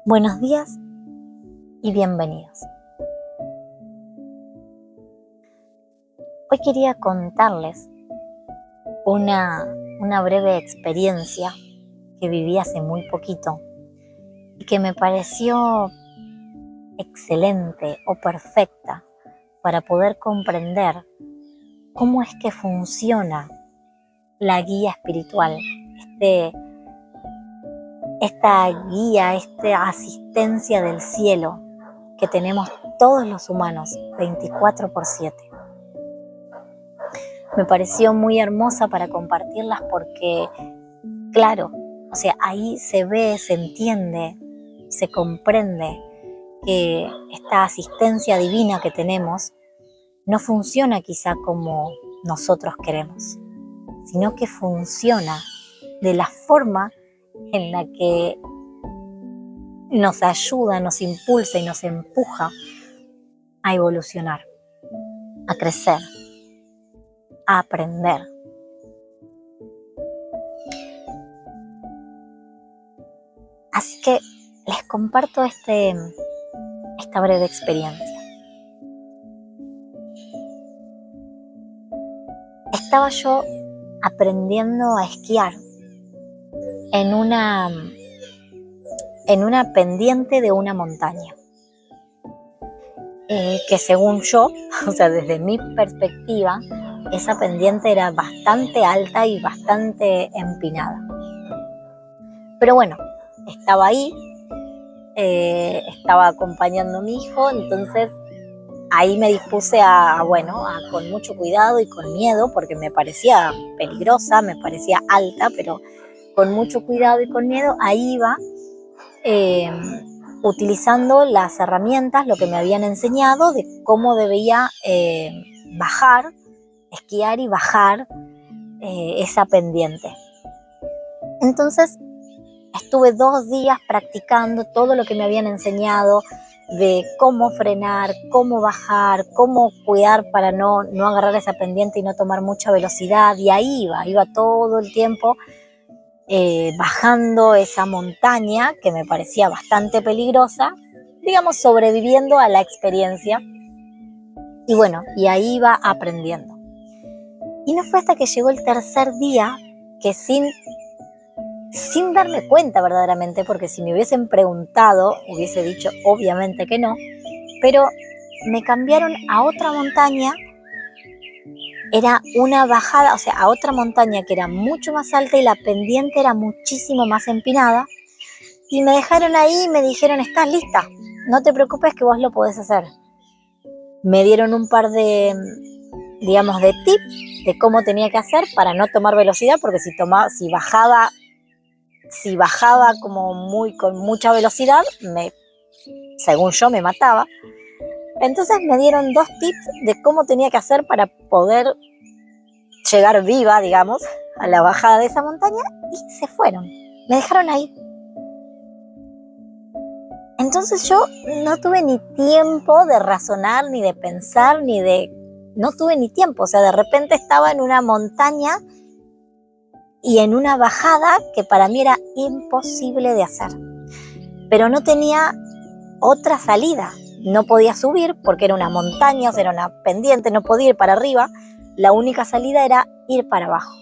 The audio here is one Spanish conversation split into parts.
Buenos días y bienvenidos. Hoy quería contarles una breve experiencia que viví hace muy poquito y que me pareció excelente o perfecta para poder comprender cómo es que funciona la guía espiritual, esta guía, esta asistencia del cielo que tenemos todos los humanos 24/7. Me pareció muy hermosa para compartirlas porque, claro, ahí se ve, se entiende, se comprende que esta asistencia divina que tenemos no funciona quizá como nosotros queremos, sino que funciona de la forma en la que nos ayuda, nos impulsa y nos empuja a evolucionar, a crecer, a aprender. Así que les comparto esta breve experiencia. Estaba yo aprendiendo a esquiar en una pendiente de una montaña, que según yo, desde mi perspectiva, esa pendiente era bastante alta y bastante empinada. Pero bueno, estaba ahí, estaba acompañando a mi hijo, entonces ahí me dispuse a con mucho cuidado y con miedo, porque me parecía peligrosa, me parecía alta, pero con mucho cuidado y con miedo, ahí iba utilizando las herramientas, lo que me habían enseñado de cómo debía bajar, esquiar y bajar esa pendiente. Entonces estuve 2 días practicando todo lo que me habían enseñado de cómo frenar, cómo bajar, cómo cuidar para no agarrar esa pendiente y no tomar mucha velocidad. Y ahí iba todo el tiempo bajando esa montaña que me parecía bastante peligrosa, sobreviviendo a la experiencia. Y ahí iba aprendiendo. Y no fue hasta que llegó el tercer día que sin darme cuenta verdaderamente, porque si me hubiesen preguntado, hubiese dicho obviamente que no, pero me cambiaron a otra montaña. Era una bajada, a otra montaña que era mucho más alta y la pendiente era muchísimo más empinada. Y me dejaron ahí y me dijeron: estás lista, no te preocupes que vos lo podés hacer. Me dieron un par de tips de cómo tenía que hacer para no tomar velocidad, porque si bajaba con mucha velocidad, según yo, me mataba. Entonces me dieron 2 tips de cómo tenía que hacer para poder llegar viva, a la bajada de esa montaña, y se fueron. Me dejaron ahí. Entonces yo no tuve ni tiempo de razonar, ni de pensar, no tuve ni tiempo. De repente estaba en una montaña y en una bajada que para mí era imposible de hacer. Pero no tenía otra salida. No podía subir porque era una montaña, era una pendiente, no podía ir para arriba. La única salida era ir para abajo.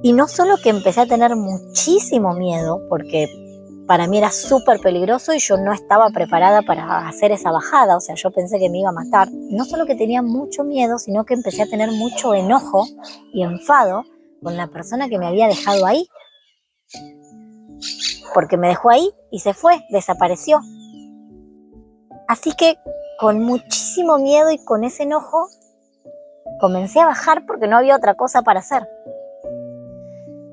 Y no solo que empecé a tener muchísimo miedo, porque para mí era súper peligroso y yo no estaba preparada para hacer esa bajada, yo pensé que me iba a matar. No solo que tenía mucho miedo, sino que empecé a tener mucho enojo y enfado con la persona que me había dejado ahí. Porque me dejó ahí y se fue, desapareció. Así que con muchísimo miedo y con ese enojo comencé a bajar porque no había otra cosa para hacer.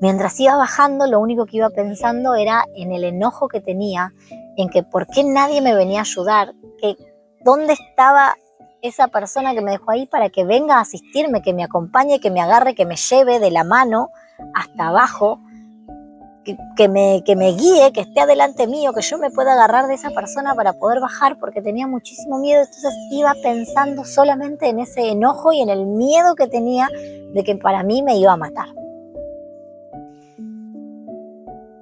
Mientras iba bajando, lo único que iba pensando era en el enojo que tenía, en que por qué nadie me venía a ayudar, que dónde estaba esa persona que me dejó ahí para que venga a asistirme, que me acompañe, que me agarre, que me lleve de la mano hasta abajo, que me guíe, que esté adelante mío, que yo me pueda agarrar de esa persona para poder bajar, porque tenía muchísimo miedo. Entonces iba pensando solamente en ese enojo y en el miedo que tenía de que para mí me iba a matar.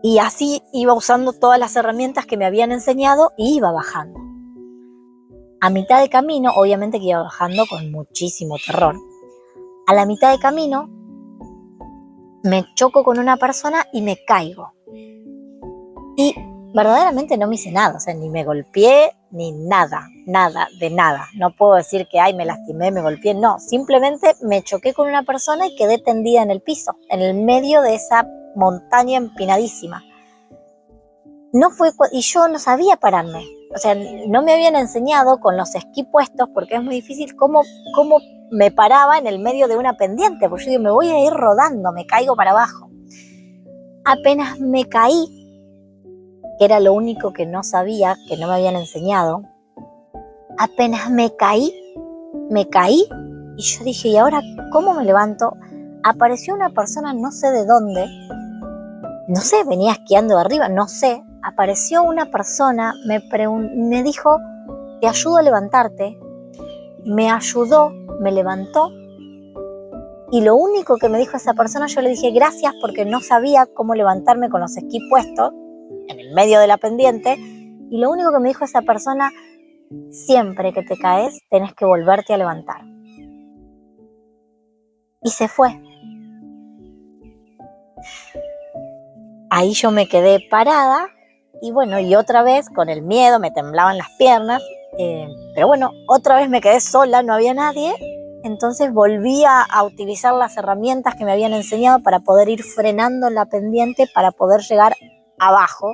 Y así iba usando todas las herramientas que me habían enseñado y iba bajando. A mitad de camino, obviamente que iba bajando con muchísimo terror. A la mitad de camino me choco con una persona y me caigo. Y verdaderamente no me hice nada, o sea, ni me golpeé, ni nada, de nada. No puedo decir que, me lastimé, me golpeé, no. Simplemente me choqué con una persona y quedé tendida en el piso, en el medio de esa montaña empinadísima. Y yo no sabía pararme. O sea, no me habían enseñado con los esquí puestos, porque es muy difícil, cómo me paraba en el medio de una pendiente. Porque yo digo, me voy a ir rodando, me caigo para abajo. Apenas me caí, que era lo único que no sabía, que no me habían enseñado, apenas me caí, y yo dije, ¿y ahora cómo me levanto? Apareció una persona, no sé de dónde, no sé, venía esquiando de arriba, no sé, apareció una persona, me dijo, te ayudo a levantarte, me ayudó, me levantó, y lo único que me dijo esa persona, yo le dije gracias porque no sabía cómo levantarme con los esquí puestos, en el medio de la pendiente, y lo único que me dijo esa persona, siempre que te caes, tenés que volverte a levantar. Y se fue. Ahí yo me quedé parada, y bueno, y otra vez con el miedo, me temblaban las piernas, pero bueno, otra vez me quedé sola, no había nadie, entonces volví a utilizar las herramientas que me habían enseñado para poder ir frenando la pendiente, para poder llegar abajo,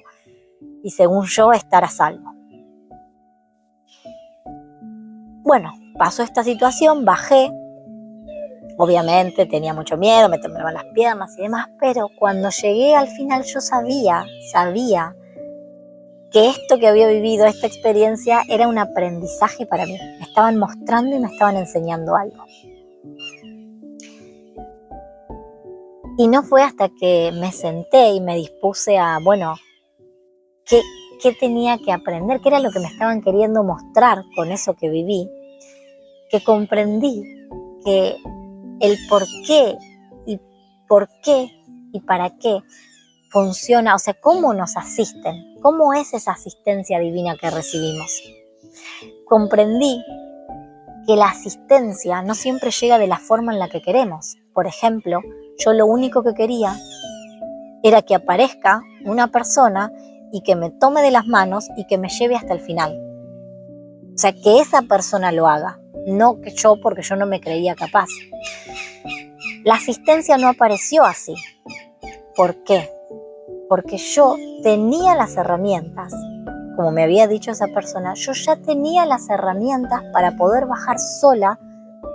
y según yo, estar a salvo. Bueno, pasó esta situación, bajé, obviamente tenía mucho miedo, me temblaban las piernas y demás, pero cuando llegué al final yo sabía que esto que había vivido, esta experiencia, era un aprendizaje para mí. Me estaban mostrando y me estaban enseñando algo. Y no fue hasta que me senté y me dispuse a, ¿qué tenía que aprender? ¿Qué era lo que me estaban queriendo mostrar con eso que viví? Que comprendí que el por qué y para qué funciona, o sea, cómo nos asisten, cómo es esa asistencia divina que recibimos. Comprendí que la asistencia no siempre llega de la forma en la que queremos. Por ejemplo, yo lo único que quería era que aparezca una persona y que me tome de las manos y que me lleve hasta el final. O sea, que esa persona lo haga, no que yo, porque yo no me creía capaz. La asistencia no apareció así. ¿Por qué? Porque yo tenía las herramientas, como me había dicho esa persona, yo ya tenía las herramientas para poder bajar sola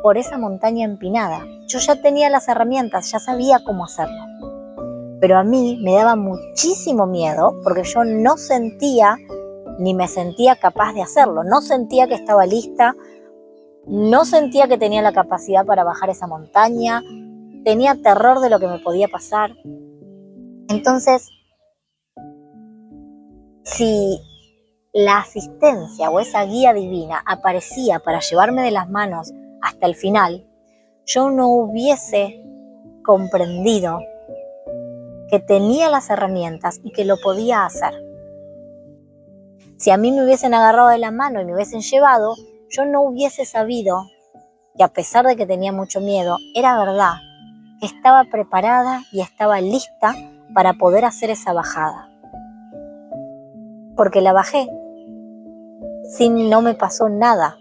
por esa montaña empinada. Yo ya tenía las herramientas, ya sabía cómo hacerlo. Pero a mí me daba muchísimo miedo porque yo no sentía ni me sentía capaz de hacerlo. No sentía que estaba lista, no sentía que tenía la capacidad para bajar esa montaña, tenía terror de lo que me podía pasar. Entonces, si la asistencia o esa guía divina aparecía para llevarme de las manos hasta el final, yo no hubiese comprendido que tenía las herramientas y que lo podía hacer. Si a mí me hubiesen agarrado de la mano y me hubiesen llevado, yo no hubiese sabido que, a pesar de que tenía mucho miedo, era verdad que estaba preparada y estaba lista para poder hacer esa bajada. Porque la bajé, no me pasó nada.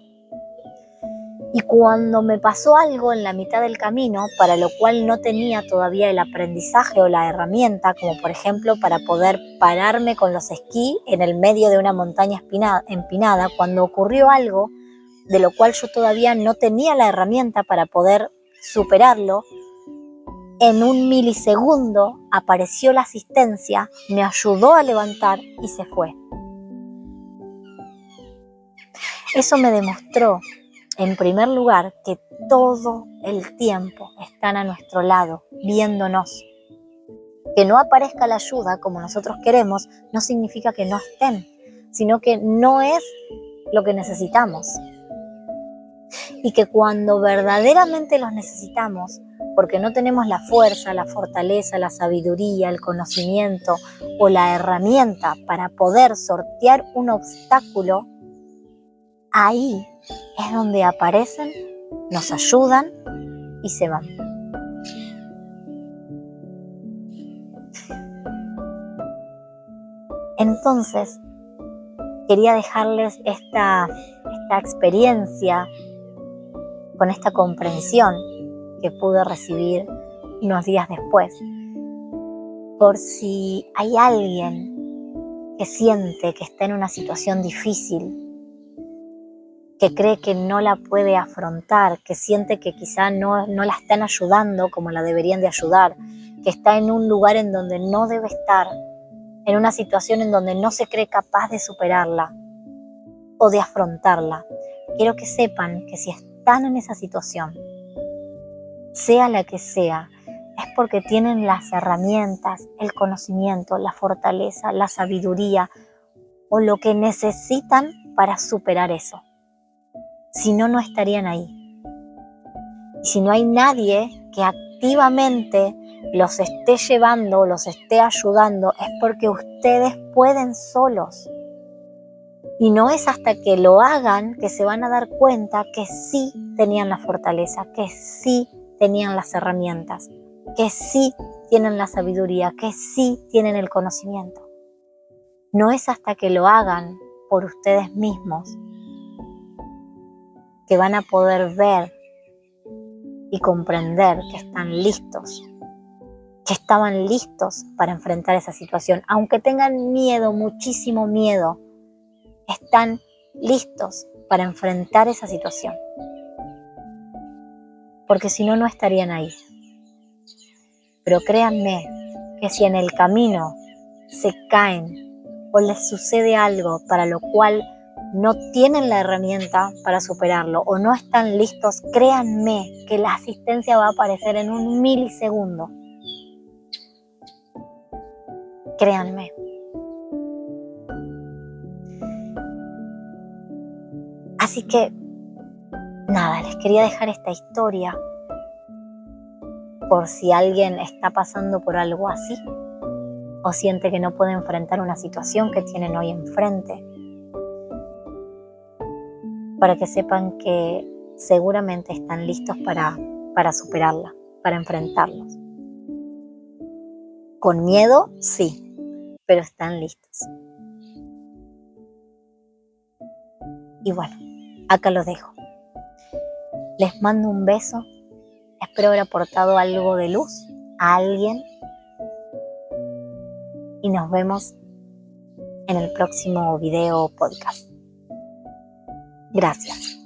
Y cuando me pasó algo en la mitad del camino, para lo cual no tenía todavía el aprendizaje o la herramienta, como por ejemplo para poder pararme con los esquí en el medio de una montaña empinada, cuando ocurrió algo de lo cual yo todavía no tenía la herramienta para poder superarlo, en un milisegundo apareció la asistencia, me ayudó a levantar y se fue. Eso me demostró, en primer lugar, que todo el tiempo están a nuestro lado, viéndonos. Que no aparezca la ayuda como nosotros queremos no significa que no estén, sino que no es lo que necesitamos. Y que cuando verdaderamente los necesitamos, porque no tenemos la fuerza, la fortaleza, la sabiduría, el conocimiento o la herramienta para poder sortear un obstáculo, ahí es donde aparecen, nos ayudan y se van. Entonces, quería dejarles esta experiencia con esta comprensión que pude recibir unos días después, por si hay alguien que siente que está en una situación difícil, que cree que no la puede afrontar, que siente que quizá no la están ayudando como la deberían de ayudar, que está en un lugar en donde no debe estar, en una situación en donde no se cree capaz de superarla o de afrontarla. Quiero que sepan que si están en esa situación, sea la que sea, es porque tienen las herramientas, el conocimiento, la fortaleza, la sabiduría o lo que necesitan para superar eso. Si no, no estarían ahí. Y si no hay nadie que activamente los esté llevando, los esté ayudando, es porque ustedes pueden solos. Y no es hasta que lo hagan que se van a dar cuenta que sí tenían la fortaleza, que sí tenían las herramientas, que sí tienen la sabiduría, que sí tienen el conocimiento. No es hasta que lo hagan por ustedes mismos que van a poder ver y comprender que están listos, que estaban listos para enfrentar esa situación. Aunque tengan miedo, muchísimo miedo, están listos para enfrentar esa situación. Porque si no, no estarían ahí. Pero créanme que si en el camino se caen o les sucede algo para lo cual no tienen la herramienta para superarlo o no están listos, créanme que la asistencia va a aparecer en un milisegundo. Créanme. Así que, nada, les quería dejar esta historia por si alguien está pasando por algo así o siente que no puede enfrentar una situación que tienen hoy enfrente, para que sepan que seguramente están listos para superarla, para enfrentarlos. Con miedo, sí, pero están listos. Y bueno, acá los dejo. Les mando un beso. Espero haber aportado algo de luz a alguien. Y nos vemos en el próximo video o podcast. Gracias.